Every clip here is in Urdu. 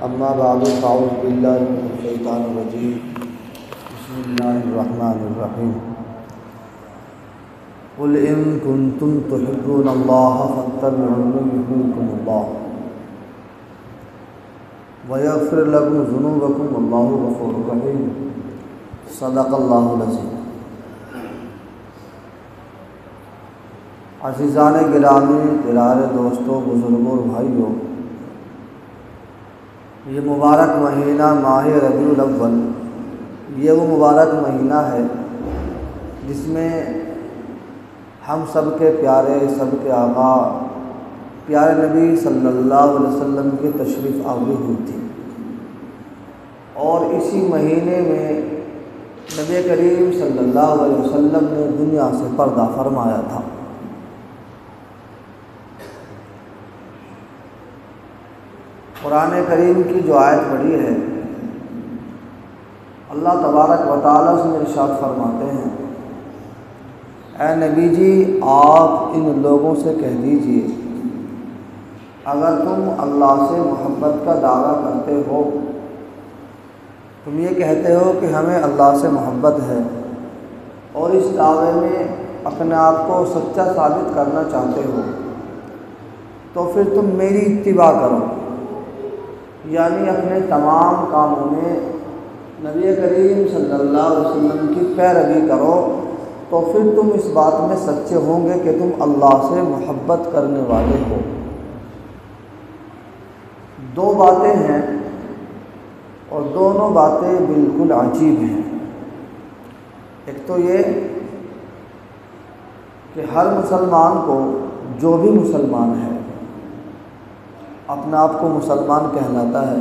اما بعد فاعوذ باللہ من الشیطان الرجیم بسم اللہ الرحمن الرحیم قل ان کنتم تحبون اللہ فاتبعونی یحببکم اللہ ویغفر لکم ذنوبکم واللہ غفور رحیم صدق اللہ العظیم۔ عزیزان گرامی، پیارے دوستوں، بزرگوں، بھائیوں، یہ مبارک مہینہ ماہ ربیع الاول، یہ وہ مبارک مہینہ ہے جس میں ہم سب کے پیارے، سب کے آقا پیارے نبی صلی اللہ علیہ وسلم کی تشریف آوری ہوئی تھی، اور اسی مہینے میں نبی کریم صلی اللہ علیہ وسلم نے دنیا سے پردہ فرمایا تھا۔ قرآن کریم کی جو آیت پڑھی ہے، اللہ تبارک و تعالیٰ اس میں ارشاد فرماتے ہیں، اے نبی جی آپ ان لوگوں سے کہہ دیجئے اگر تم اللہ سے محبت کا دعویٰ کرتے ہو، تم یہ کہتے ہو کہ ہمیں اللہ سے محبت ہے اور اس دعوے میں اپنے آپ کو سچا ثابت کرنا چاہتے ہو، تو پھر تم میری اتباع کرو، یعنی اپنے تمام کاموں میں نبی کریم صلی اللہ علیہ وسلم کی پیروی کرو، تو پھر تم اس بات میں سچے ہوں گے کہ تم اللہ سے محبت کرنے والے ہو۔ دو باتیں ہیں اور دونوں باتیں بالکل عجیب ہیں۔ ایک تو یہ کہ ہر مسلمان کو، جو بھی مسلمان ہے، اپنا آپ کو مسلمان کہلاتا ہے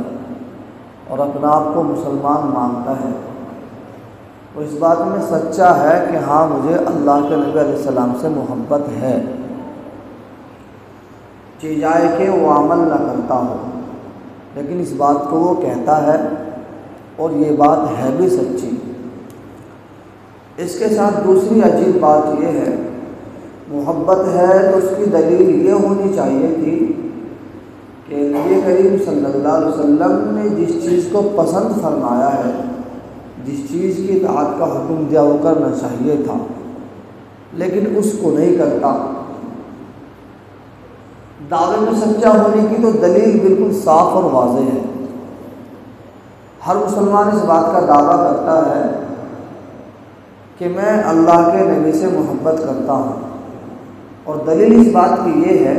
اور اپنا آپ کو مسلمان مانتا ہے، وہ اس بات میں سچا ہے کہ ہاں مجھے اللہ کے نبی علیہ السلام سے محبت ہے، چیزائے کہ وہ عمل نہ کرتا ہو، لیکن اس بات کو وہ کہتا ہے اور یہ بات ہے بھی سچی۔ اس کے ساتھ دوسری عجیب بات یہ ہے، محبت ہے تو اس کی دلیل یہ ہونی چاہیے تھی کہ نبی کریم صلی اللہ علیہ وسلم نے جس چیز کو پسند فرمایا ہے، جس چیز کی اطاعت کا حکم دیا وہ کرنا چاہیے تھا، لیکن اس کو نہیں کرتا۔ دعوے میں سچا ہونے کی تو دلیل بالکل صاف اور واضح ہے۔ ہر مسلمان اس بات کا دعویٰ کرتا ہے کہ میں اللہ کے نبی سے محبت کرتا ہوں، اور دلیل اس بات کی یہ ہے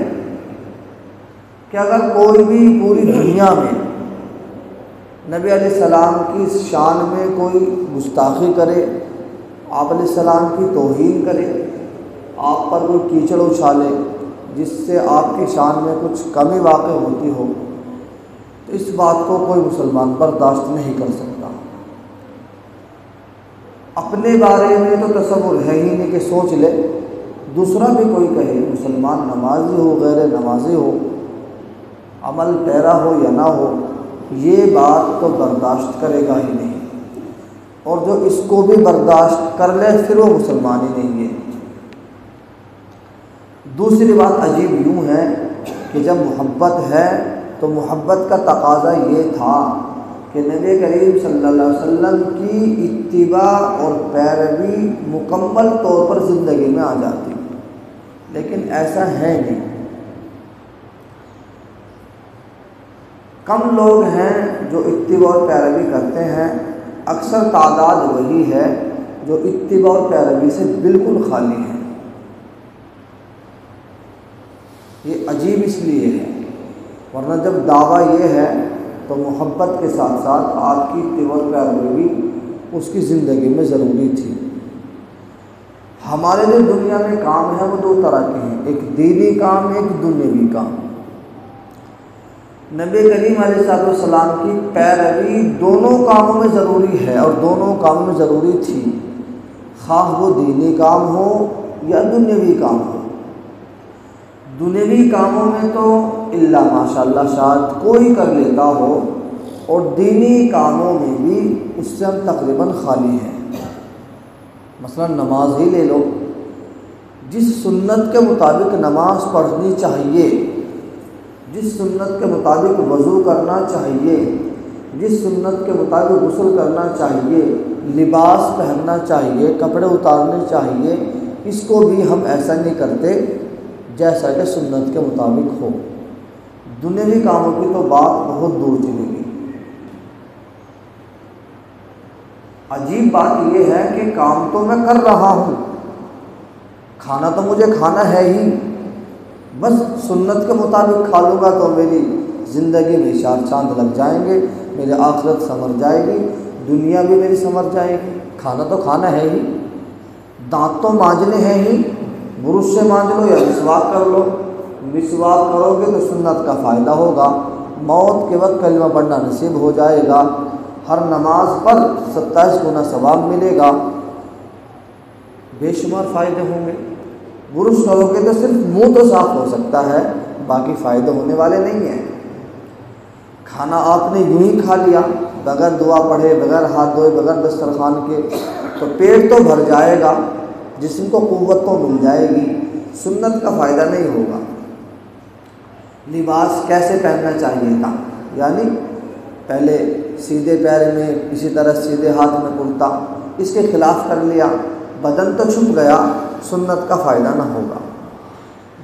کہ اگر کوئی بھی پوری دنیا میں نبی علیہ السلام کی شان میں کوئی گستاخی کرے، آپ علیہ السلام کی توہین کرے، آپ پر کوئی کیچڑ اچھالے جس سے آپ کی شان میں کچھ کمی واقع ہوتی ہو، تو اس بات کو کوئی مسلمان برداشت نہیں کر سکتا۔ اپنے بارے میں تو تصور ہے ہی نہیں کہ سوچ لے دوسرا بھی کوئی کہے، مسلمان نمازی ہو، غیر نمازی ہو، عمل پیرا ہو یا نہ ہو، یہ بات تو برداشت کرے گا ہی نہیں، اور جو اس کو بھی برداشت کر لے پھر وہ مسلمان ہی نہیں ہے۔ دوسری بات عجیب یوں ہے کہ جب محبت ہے تو محبت کا تقاضا یہ تھا کہ نبی کریم صلی اللہ علیہ وسلم کی اتباع اور پیروی مکمل طور پر زندگی میں آ جاتی، لیکن ایسا ہے نہیں۔ کم لوگ ہیں جو اتباع اور پیروی کرتے ہیں، اکثر تعداد وہی ہے جو اتباع اور پیروی سے بالکل خالی ہیں۔ یہ عجیب اس لیے ہے، ورنہ جب دعویٰ یہ ہے تو محبت کے ساتھ ساتھ آپ کی اتباع اور پیروی بھی اس کی زندگی میں ضروری تھی۔ ہمارے جو دنیا میں کام ہے وہ دو طرح کے ہیں، ایک دینی کام، ایک دنیاوی کام۔ نبی کریم علیہ السلام کی پیروی دونوں کاموں میں ضروری ہے اور دونوں کاموں میں ضروری تھی، خواہ وہ دینی کام ہو یا دنیاوی کام ہو۔ دنیاوی کاموں میں تو الا ماشاءاللہ شاید کوئی کر لیتا ہو، اور دینی کاموں میں بھی اس سے ہم تقریباً خالی ہیں۔ مثلا نماز ہی لے لو، جس سنت کے مطابق نماز پڑھنی چاہیے جس سنت کے مطابق وضو کرنا چاہیے، جس سنت کے مطابق غسل کرنا چاہیے، لباس پہننا چاہیے، کپڑے اتارنے چاہیے، اس کو بھی ہم ایسا نہیں کرتے جیسا کہ سنت کے مطابق ہو۔ دنیاوی کاموں کی تو بات بہت دور چلی گئی۔ عجیب بات یہ ہے کہ کام تو میں کر رہا ہوں، کھانا تو مجھے کھانا ہے ہی، بس سنت کے مطابق کھا لوں گا تو میری زندگی میں چار چاند لگ جائیں گے، میری آخرت سنور جائے گی، دنیا بھی میری سنور جائے گی۔ کھانا تو کھانا ہے ہی، دانت تو مانجنے ہیں ہی، برش سے مانج لو یا مسواک کر لو، مسواک کرو گے تو سنت کا فائدہ ہوگا، موت کے وقت کلمہ پڑھنا نصیب ہو جائے گا، ہر نماز پر 27 گنا ثواب ملے گا، بے شمار فائدے ہوں گے۔ برش کرو گے تو صرف منہ تو صاف ہو سکتا ہے، باقی فائدے ہونے والے نہیں ہیں۔ کھانا آپ نے یوں ہی کھا لیا بغیر دعا پڑھے، بغیر ہاتھ دھوئے، بغیر دسترخوان کے، تو پیٹ تو بھر جائے گا، جسم کو قوت تو مل جائے گی، سنت کا فائدہ نہیں ہوگا۔ لباس کیسے پہننا چاہیے تھا، یعنی پہلے سیدھے پیر میں، اسی طرح سیدھے ہاتھ میں کرتا، اس کے خلاف کر لیا، بدن تو چھپ گیا، سنت کا فائدہ نہ ہوگا۔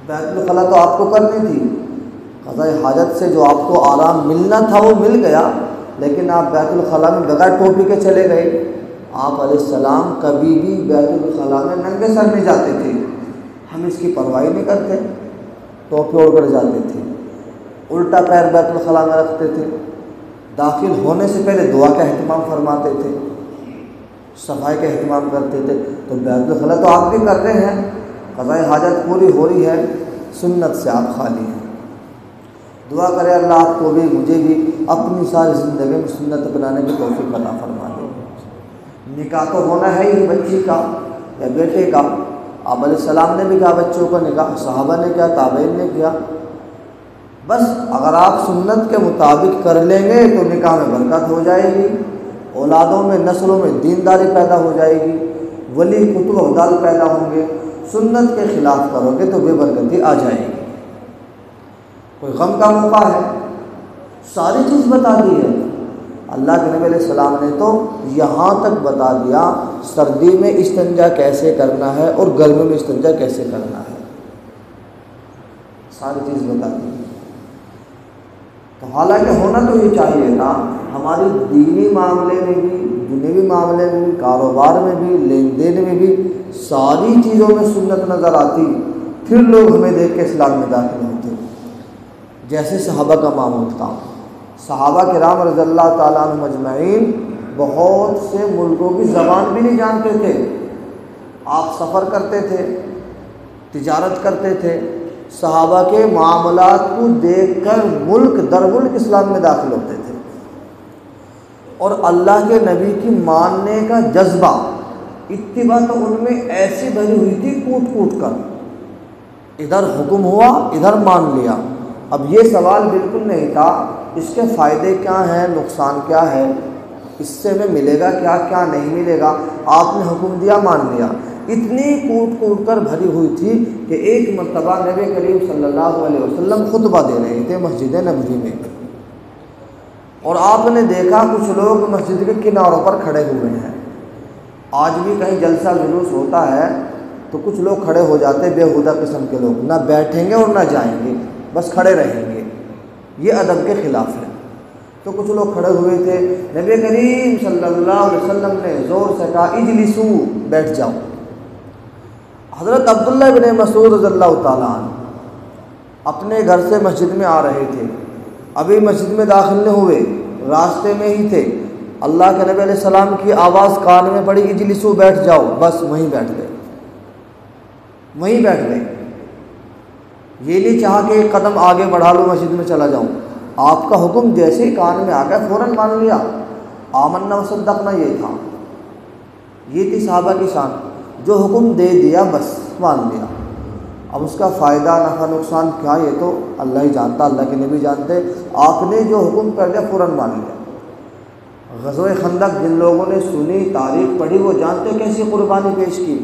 بیت الخلا تو آپ کو کرنی تھی، قضاء حاجت سے جو آپ کو آرام ملنا تھا وہ مل گیا، لیکن آپ بیت الخلا میں بغیر ٹوپی کے چلے گئے۔ آپ علیہ السلام کبھی بھی بیت الخلا میں ننگے سر نہیں جاتے تھے، ہم اس کی پرواہ نہیں کرتے، ٹوپی اوڑھ کر جاتے تھے، الٹا پیر بیت الخلا میں رکھتے تھے، داخل ہونے سے پہلے دعا کا اہتمام فرماتے تھے، صفائی کا اہتمام کرتے تھے۔ تو بیت الخلا تو آپ بھی کر رہے ہیں، قضاء حاجت پوری ہو رہی ہے، سنت سے آپ خالی ہیں۔ دعا کرے اللہ آپ کو بھی مجھے بھی اپنی ساری زندگی میں سنت بنانے کی توفیق عطا فرما دے۔ نکاح تو ہونا ہے ہی بچی کا یا بیٹے کا، آپ علیہ السلام نے بھی کہا بچوں کا نکاح، صحابہ نے کیا، تابعین نے کیا۔ بس اگر آپ سنت کے مطابق کر لیں گے تو نکاح میں برکت ہو جائے گی، اولادوں میں، نسلوں میں دینداری پیدا ہو جائے گی، ولی کتب ابدال پیدا ہوں گے۔ سنت کے خلاف کرو گے تو بے برکتی آ جائے گی۔ کوئی غم کا موقع ہے، ساری چیز بتا دی ہے اللہ کے نبی علیہ السلام نے، تو یہاں تک بتا دیا سردی میں استنجا کیسے کرنا ہے اور گرمی میں استنجا کیسے کرنا ہے، ساری چیز بتا دی۔ تو حالانکہ ہونا تو یہ چاہیے تھا، ہماری دینی معاملے میں بھی، دنیوی معاملے میں بھی، کاروبار میں بھی، لین دین میں بھی، ساری چیزوں میں سنت نظر آتی، پھر لوگ ہمیں دیکھ کے اسلام میں داخل ہوتے۔ جیسے صحابہ کا معمول تھا، صحابہ کرام رضی اللہ تعالیٰ عنہ مجمعین بہت سے ملکوں کی زبان بھی نہیں جانتے تھے، آپ سفر کرتے تھے، تجارت کرتے تھے، صحابہ کے معاملات کو دیکھ کر ملک در ملک اسلام میں داخل ہوتے تھے، اور اللہ کے نبی کی ماننے کا جذبہ، اتباع تو ان میں ایسی بھری ہوئی تھی کوٹ کوٹ کر، ادھر حکم ہوا ادھر مان لیا۔ اب یہ سوال بالکل نہیں تھا اس کے فائدے کیا ہیں، نقصان کیا ہے، اس سے ہمیں ملے گا کیا، کیا نہیں ملے گا، آپ نے حکم دیا مان لیا۔ اتنی کوٹ کوٹ کر بھری ہوئی تھی کہ ایک مرتبہ نبی کریم صلی اللہ علیہ وسلم خطبہ دے رہے تھے مسجد نبوی میں، اور آپ نے دیکھا کچھ لوگ مسجد کے کناروں پر کھڑے ہوئے ہیں۔ آج بھی کہیں جلسہ جلوس ہوتا ہے تو کچھ لوگ کھڑے ہو جاتے، بےہودہ قسم کے لوگ، نہ بیٹھیں گے اور نہ جائیں گے، بس کھڑے رہیں گے، یہ ادب کے خلاف ہے۔ تو کچھ لوگ کھڑے ہوئے تھے، نبی کریم صلی اللہ علیہ وسلم نے زور سے کہا اجلسو، بیٹھ جاؤ۔ حضرت عبداللہ بن مسعود رضی اللہ تعالیٰ عنہ اپنے گھر سے مسجد میں آ رہے تھے، ابھی مسجد میں داخل نہیں ہوئے، راستے میں ہی تھے، اللہ کے نبی علیہ السلام کی آواز کان میں پڑی اجلسو، بیٹھ جاؤ، بس وہیں بیٹھ گئے، وہیں بیٹھ گئے۔ یہ نہیں چاہا کہ ایک قدم آگے بڑھا لو مسجد میں چلا جاؤں، آپ کا حکم جیسے ہی کان میں آ گیا فوراً مان لیا، آمنا وصدقنا، یہ تھا، یہ تھی صحابہ کی شان، جو حکم دے دیا بس مان لیا۔ اب اس کا فائدہ نفع نقصان کیا یہ تو اللہ ہی جانتا، اللہ کے نبی جانتے، آپ نے جو حکم کر لیا فوراً مان لیا۔ غزوہ خندق جن لوگوں نے سنی، تاریخ پڑھی، وہ جانتے کیسی قربانی پیش کی۔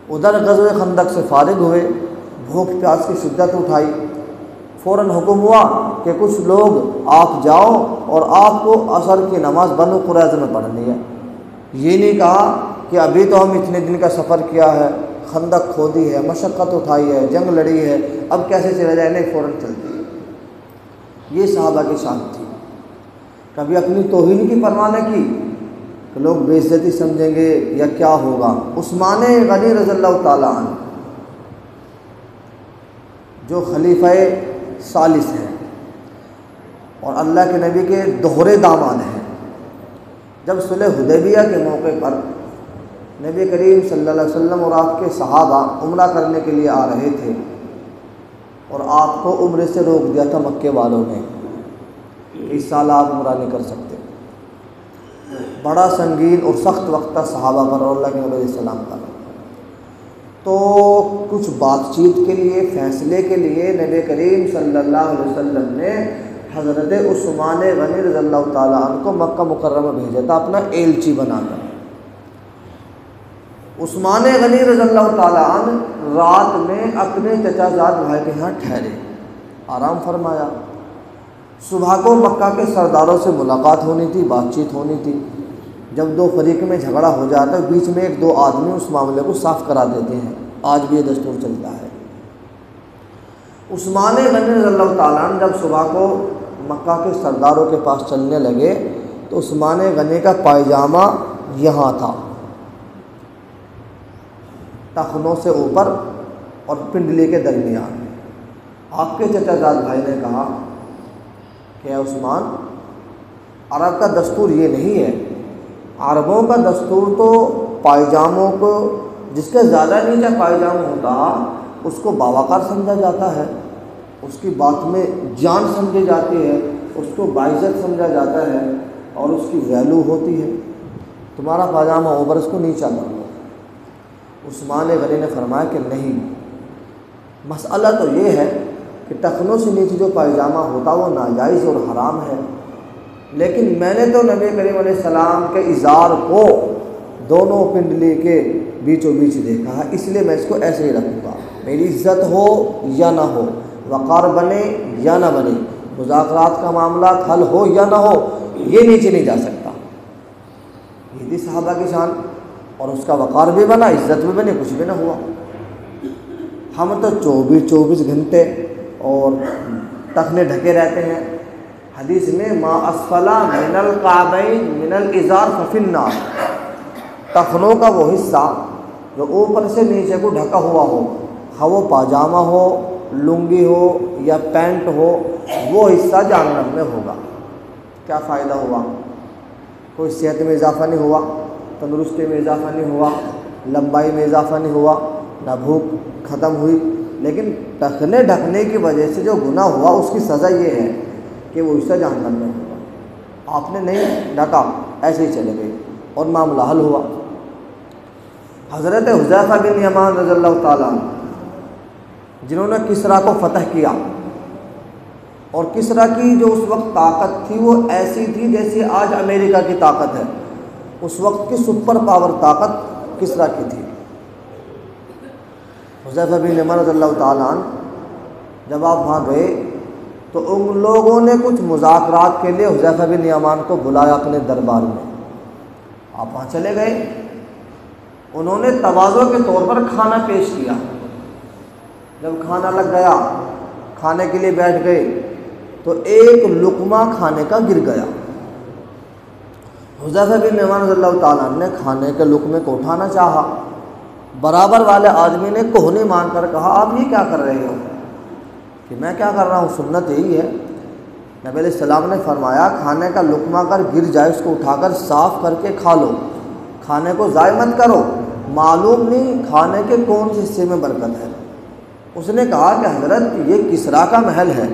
ادھر غزوہ خندق سے فارغ ہوئے، بھوک پیاس کی شدت اٹھائی، فوراً حکم ہوا کہ کچھ لوگ آپ جاؤ اور آپ کو عصر کی نماز بنو قریظہ میں پڑھنی ہے۔ یہ نہیں کہا کہ ابھی تو ہم اتنے دن کا سفر کیا ہے، خندق کھودی ہے، مشقت اٹھائی ہے، جنگ لڑی ہے، اب کیسے چلے جائیں؟ نہیں، فوراً چلتی ہے۔ یہ صحابہ کی شان تھی، کبھی اپنی توہین کی پرواہ نہ کی کہ لوگ بے عزتی سمجھیں گے یا کیا ہوگا۔ عثمان غنی رضی اللہ تعالیٰ عنہ جو خلیفہ ثالث ہیں اور اللہ کے نبی کے دوہرے داماد ہیں، جب صلح حدیبیہ کے موقع پر نبی کریم صلی اللہ علیہ وسلم اور آپ کے صحابہ عمرہ کرنے کے لیے آ رہے تھے اور آپ کو عمرے سے روک دیا تھا مکے والوں نے، اس سال آپ عمرہ نہیں کر سکتے۔ بڑا سنگین اور سخت وقت تھا صحابہ پر اور اللہ کے نبی علیہ السلام پر۔ تو کچھ بات چیت کے لیے، فیصلے کے لیے نبی کریم صلی اللہ علیہ وسلم نے حضرت عثمان غنی رضی اللہ تعالیٰ عنہ کو مکہ مکرمہ بھیجا تھا اپنا ایلچی بنا کر۔ عثمان غنی رضی اللہ تعالیٰ عنہ رات میں اپنے چچا زاد بھائی کے ہاں ٹھہرے، آرام فرمایا۔ صبح کو مکہ کے سرداروں سے ملاقات ہونی تھی، بات چیت ہونی تھی۔ جب دو فریق میں جھگڑا ہو جاتا ہے، بیچ میں ایک دو آدمی اس معاملے کو صاف کرا دیتے ہیں، آج بھی یہ دستور چلتا ہے۔ عثمان غنی رضی اللہ تعالیٰ عنہ جب صبح کو مکہ کے سرداروں کے پاس چلنے لگے تو عثمان غنی کا پائجامہ یہاں تھا، ٹخنوں سے اوپر اور پنڈلی کے درمیان۔ آپ کے چچا زاد بھائی نے کہا کہ عثمان، عرب کا دستور یہ نہیں ہے، عربوں کا دستور تو پائجاموں کو، جس کا زیادہ نیچا پائجامہ ہوتا اس کو باوقار سمجھا جاتا ہے، اس کی بات میں جان سمجھی جاتی ہے، اس کو باعزت سمجھا جاتا ہے اور اس کی ویلو ہوتی ہے۔ تمہارا پائجامہ اوپر، اس کو نیچا کر لو۔ عثمان غنی نے فرمایا کہ نہیں، مسئلہ تو یہ ہے کہ ٹخنوں سے نیچے جو پائجامہ ہوتا وہ ناجائز اور حرام ہے، لیکن میں نے تو نبی کریم علیہ السلام کے ازار کو دونوں پنڈلی کے بیچوں بیچ دیکھا ہے، اس لیے میں اس کو ایسے ہی رکھوں گا۔ میری عزت ہو یا نہ ہو، وقار بنے یا نہ بنے، مذاکرات کا معاملات حل ہو یا نہ ہو، یہ نیچے نہیں جا سکتا۔ یہ تھی صحابہ کی شان، اور اس کا وقار بھی بنا، عزت بھی بنے، کچھ بھی نہ ہوا۔ ہم تو 24 گھنٹے اور ٹخنے ڈھکے رہتے ہیں۔ حدیث میں ما اسفل من القعبین من الازار ففی النار، ٹخنوں کا وہ حصہ جو اوپر سے نیچے کو ڈھکا ہوا ہو، خواہ وہ پاجامہ ہو، لنگی ہو یا پینٹ ہو، وہ حصہ جہنم میں ہوگا۔ کیا فائدہ ہوا؟ کوئی صحت میں اضافہ نہیں ہوا، تندرستی میں اضافہ نہیں ہوا، لمبائی میں اضافہ نہیں ہوا، نہ بھوک ختم ہوئی، لیکن ٹخنے ڈھکنے کی وجہ سے جو گناہ ہوا اس کی سزا یہ ہے کہ وہ حصہ جہنم میں ہوگا۔ آپ نے نہیں ڈھکا، ایسے ہی چلے گئے اور معاملہ حل ہوا۔ حضرت حذیفہ بن یمان رضی اللہ تعالیٰ عنہ جنہوں نے کسریٰ کو فتح کیا، اور کسریٰ کی جو اس وقت طاقت تھی وہ ایسی تھی جیسے آج امریکہ کی طاقت ہے، اس وقت کی سپر پاور طاقت کسریٰ کی تھی۔ حذیفہ بن یمان رضی اللہ تعالیٰ عنہ جب آپ وہاں گئے تو ان لوگوں نے کچھ مذاکرات کے لیے حذیفہ بن یمان کو بلایا اپنے دربار میں۔ آپ وہاں چلے گئے، انہوں نے تواضع کے طور پر کھانا پیش کیا۔ جب کھانا لگ گیا، کھانے کے لیے بیٹھ گئے تو ایک لقمہ کھانے کا گر گیا۔ حذیفہ بن یمان رضی اللہ تعالیٰ عنہ نے کھانے کے لقمے کو اٹھانا چاہا، برابر والے آدمی نے کوہنی مان کر کہا آپ یہ کیا کر رہے ہو؟ کہ میں کیا کر رہا ہوں، سنت یہی ہے۔ نبی علیہ السلام نے فرمایا کھانے کا لقمہ اگر گر جائے اس کو اٹھا کر صاف کر کے کھا لو، کھانے کو ضائع مت کرو، معلوم نہیں کھانے کے کون سے حصے میں برکت ہے۔ اس نے کہا کہ حضرت یہ کسریٰ کا محل ہے،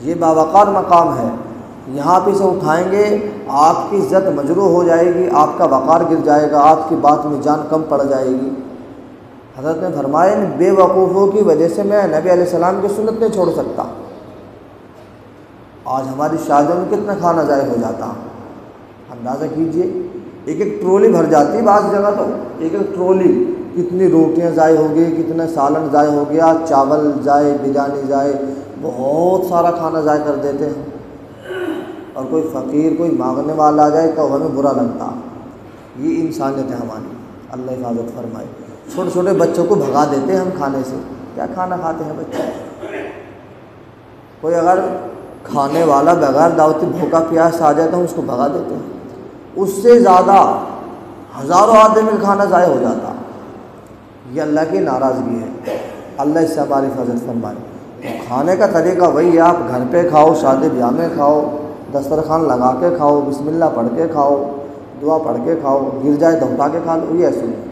یہ باوقار مقام ہے، یہاں پہ سے اٹھائیں گے آپ کی عزت مجروح ہو جائے گی، آپ کا وقار گر جائے گا، آپ کی بات میں جان کم پڑ جائے گی۔ حضرت نے فرمایا ان بے وقوفوں کی وجہ سے میں نبی علیہ السلام کی سنت نہیں چھوڑ سکتا۔ آج ہماری شادیوں میں کتنا کھانا ضائع ہو جاتا، اندازہ کیجئے، ایک ایک ٹرولی بھر جاتی ہے، بعض جگہ تو ایک ایک ٹرولی، کتنی روٹیاں ضائع ہو گئی، کتنا سالن ضائع ہو گیا، چاول ضائع، بریانی ضائع، بہت سارا کھانا ضائع کر دیتے ہیں، اور کوئی فقیر کوئی مانگنے والا آ جائے تو ہمیں برا لگتا۔ یہ انسانیت ہے ہماری، اللہ حفاظت فرمائے۔ چھوٹے چھوٹے بچوں کو بھگا دیتے ہیں ہم کھانے سے، کیا کھانا کھاتے ہیں بچے؟ کوئی اگر کھانے والا بغیر دعوتی بھوکا پیاس آ جائے تو ہم اس کو بھگا دیتے ہیں، اس سے زیادہ ہزاروں آدمی کا کھانا ضائع ہو جاتا۔ یہ اللہ کی ناراضگی ہے، اللہ اس سے ہماری حفاظت فرمائے۔ کھانے کا طریقہ وہی ہے، آپ گھر پہ کھاؤ، شادی بیاہ میں کھاؤ، دسترخوان لگا کے کھاؤ، بسم اللہ پڑھ کے کھاؤ، دعا پڑھ کے کھاؤ، گر جائے تو اٹھا کے کھا لو، یہ سنت۔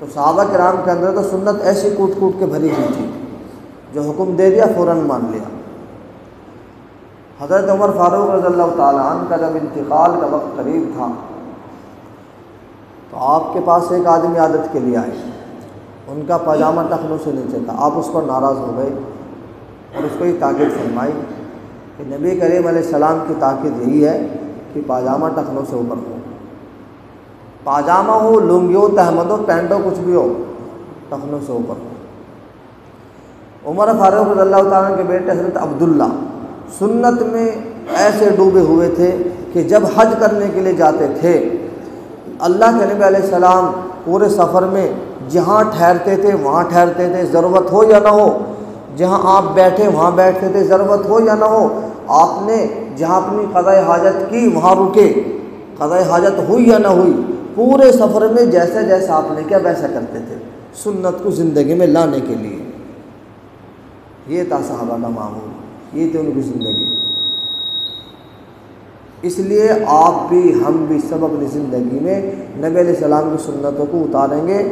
تو صحابہ کرام کے اندر تو سنت ایسی کوٹ کوٹ کے بھری ہوئی تھی، جو حکم دے دیا فوراً مان لیا۔ حضرت عمر فاروق رضی اللہ تعالیٰ عنہ کا جب انتقال کا وقت قریب تھا تو آپ کے پاس ایک آدمی عادت کے لیے آئے، ان کا پاجامہ ٹخنوں سے نیچے تھا، آپ اس پر ناراض ہو گئے اور اس کو یہ تاکید فرمائی کہ نبی کریم علیہ السلام کی تاکید یہی ہے کہ پاجامہ ٹخنوں سے اوپر ہو، پاجامہ ہو، لنگی ہو، تہمد ہو، پینٹ ہو، کچھ بھی ہو، ٹخنوں سے اوپر ہو۔ عمر فاروق رضی اللہ تعالیٰ کے بیٹے حضرت عبداللہ سنت میں ایسے ڈوبے ہوئے تھے کہ جب حج کرنے کے لیے جاتے تھے، اللہ کے نبی علیہ السلام پورے سفر میں جہاں ٹھہرتے تھے وہاں ٹھہرتے تھے، ضرورت ہو یا نہ ہو، جہاں آپ بیٹھے وہاں بیٹھتے تھے، ضرورت ہو یا نہ ہو، آپ نے جہاں اپنی قضاء حاجت کی وہاں رکے، قضاء حاجت ہوئی یا نہ ہوئی، پورے سفر میں جیسا جیسا آپ نے کیا ویسا کرتے تھے، سنت کو زندگی میں لانے کے لیے۔ یہ تھا صحابہ کا معمول، یہ تھی ان کی زندگی۔ اس لیے آپ بھی ہم بھی سب اپنی زندگی میں نبی علیہ السلام کی سنتوں کو اتاریں گے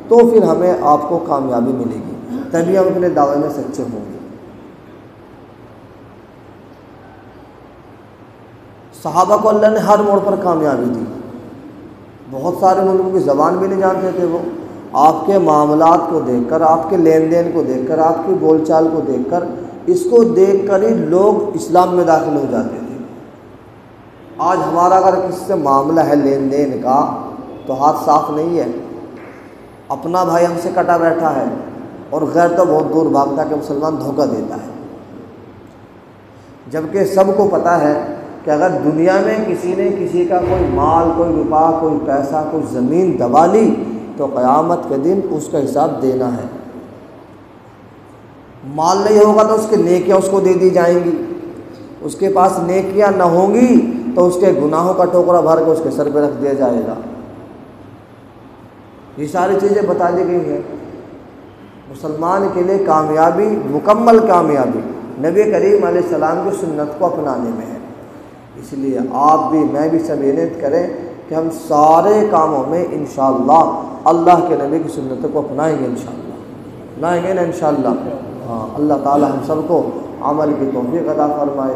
تو پھر ہمیں آپ کو کامیابی ملے گی، تبھی ہم اپنے دعوے میں سچے ہوں گے۔ صحابہ کو اللہ نے ہر موڑ پر کامیابی دی، بہت سارے ملکوں کی زبان بھی نہیں جانتے تھے وہ، آپ کے معاملات کو دیکھ کر، آپ کے لین دین کو دیکھ کر، آپ کی بول چال کو دیکھ کر، اس کو دیکھ کر ہی لوگ اسلام میں داخل ہو جاتے تھے۔ آج ہمارا اگر کسی سے معاملہ ہے لین دین کا تو ہاتھ صاف نہیں ہے، اپنا بھائی ہم سے کٹا بیٹھا ہے اور غیر تو بہت دور بھاگتا کہ مسلمان دھوکہ دیتا ہے، جبکہ سب کو پتہ ہے کہ اگر دنیا میں کسی نے کسی کا کوئی مال، کوئی روپیہ، کوئی پیسہ، کوئی زمین دبا لی تو قیامت کے دن اس کا حساب دینا ہے۔ مال نہیں ہوگا تو اس کے نیکیاں اس کو دے دی جائیں گی، اس کے پاس نیکیاں نہ ہوں گی تو اس کے گناہوں کا ٹوکرا بھر کے اس کے سر پہ رکھ دیا جائے گا۔ یہ ساری چیزیں بتا دی گئی ہیں۔ مسلمان کے لیے کامیابی، مکمل کامیابی نبی کریم علیہ السلام کی سنت کو اپنانے میں ہے۔ اس لیے آپ بھی میں بھی سب نیت کریں کہ ہم سارے کاموں میں انشاءاللہ اللہ کے نبی کی سنتوں کو اپنائیں گے، انشاءاللہ لائیں گے نا انشاءاللہ۔ ہاں، اللہ تعالی ہم سب کو عمل کی توفیق عطا فرمائے۔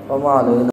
وما علینا